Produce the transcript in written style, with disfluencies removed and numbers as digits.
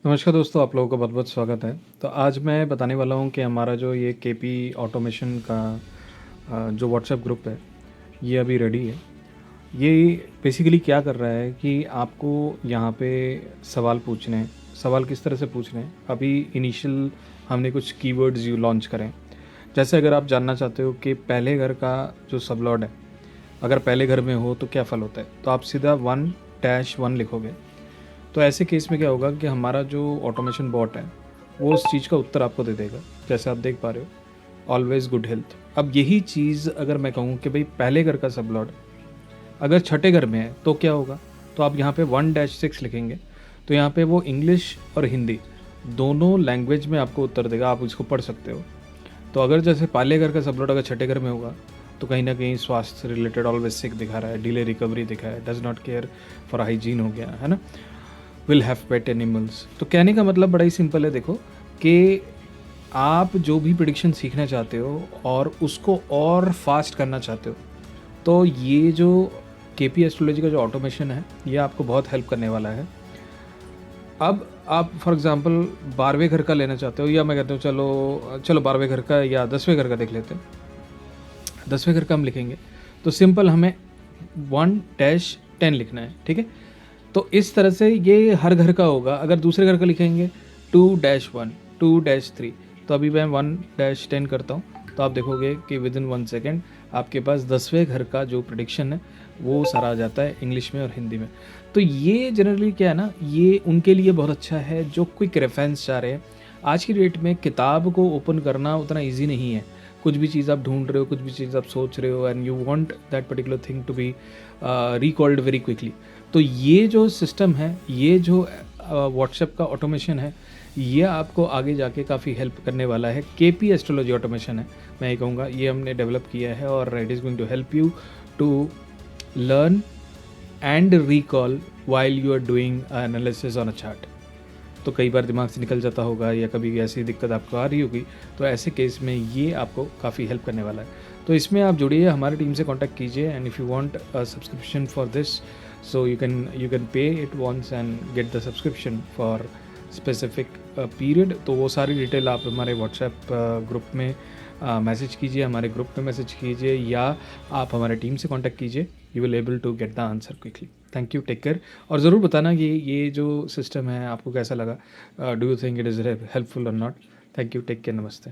नमस्कार दोस्तों, आप लोगों का बहुत-बहुत स्वागत है। तो आज मैं बताने वाला हूँ कि हमारा जो ये केपी ऑटोमेशन का जो व्हाट्सएप ग्रुप है, ये अभी रेडी है। ये बेसिकली क्या कर रहा है कि आपको यहाँ पे सवाल पूछने हैं। सवाल किस तरह से पूछने हैं, अभी इनिशियल हमने कुछ कीवर्ड्स यू लॉन्च करें। जैसे अगर आप जानना चाहते हो कि पहले घर का जो सबलॉर्ड है, अगर पहले घर में हो तो क्या फ़ल होता है? तो आप सीधा 1-1 लिखोगे। तो ऐसे केस में क्या होगा कि हमारा जो ऑटोमेशन बॉट है वो उस चीज़ का उत्तर आपको दे देगा। जैसे आप देख पा रहे हो, ऑलवेज गुड हेल्थ। अब यही चीज़ अगर मैं कहूँ कि भाई पहले घर का सबलॉट अगर छठे घर में है तो क्या होगा, तो आप यहाँ पे 1-6 लिखेंगे। तो यहाँ पे वो इंग्लिश और हिंदी दोनों लैंग्वेज में आपको उत्तर देगा, आप इसको पढ़ सकते हो। तो अगर जैसे पहले घर का सबलॉट अगर छठे घर में होगा तो कहीं ना कहीं स्वास्थ्य रिलेटेड ऑलवेज सिक दिखा रहा है, डिले रिकवरी दिखा है, does not care for hygiene हो गया है ना, विल हैव पेट एनिमल्स। तो कहने का मतलब बड़ा ही सिंपल है, देखो कि आप जो भी प्रिडिक्शन सीखना चाहते हो और उसको और फास्ट करना चाहते हो, तो ये जो केपी एस्ट्रोलॉजी का जो ऑटोमेशन है ये आपको बहुत हेल्प करने वाला है। अब आप फॉर एग्जांपल 12वें घर का लेना चाहते हो, या मैं कहता हूँ चलो चलो 12वें घर का या 10वें घर का देख लेते हैं। 10वें घर का हम लिखेंगे तो सिंपल हमें 1-10 लिखना है, ठीक है। तो इस तरह से ये हर घर का होगा। अगर दूसरे घर का लिखेंगे 2-1 2-3, तो अभी मैं 1-10 करता हूँ तो आप देखोगे कि विद इन 1 सेकेंड आपके पास 10वें घर का जो प्रिडिक्शन है वो सारा आ जाता है इंग्लिश में और हिंदी में। तो ये जनरली क्या है ना, ये उनके लिए बहुत अच्छा है जो क्विक रेफरेंस चाह रहे हैं। आज की डेट में किताब को ओपन करना उतना ईजी नहीं है। कुछ भी चीज़ आप ढूंढ रहे हो, कुछ भी चीज़ आप सोच रहे हो, and you want that particular thing to be recalled very quickly. तो ये जो सिस्टम है, ये जो व्हाट्सएप का ऑटोमेशन है, ये आपको आगे जाके काफ़ी हेल्प करने वाला है। केपी एस्ट्रोलॉजी ऑटोमेशन है, मैं ये कहूँगा, ये हमने डेवलप किया है और it is going to help you to learn and recall while you are doing analysis on a chart. तो कई बार दिमाग से निकल जाता होगा या कभी ऐसी दिक्कत आपको आ रही होगी, तो ऐसे केस में ये आपको काफ़ी हेल्प करने वाला है। तो इसमें आप जुड़िए, हमारी टीम से कांटेक्ट कीजिए, and if you want a subscription for this, so you can pay it once and get the subscription for specific period। तो वो सारी डिटेल आप हमारे व्हाट्सएप ग्रुप में मैसेज कीजिए, हमारे ग्रुप में मैसेज कीजिए, या आप हमारे टीम से कांटेक्ट कीजिए। You will able to get the answer quickly. Thank you, take care. और ज़रूर बताना कि ये जो सिस्टम है आपको कैसा लगा, do you think it is helpful और not. Thank you, take care, नमस्ते।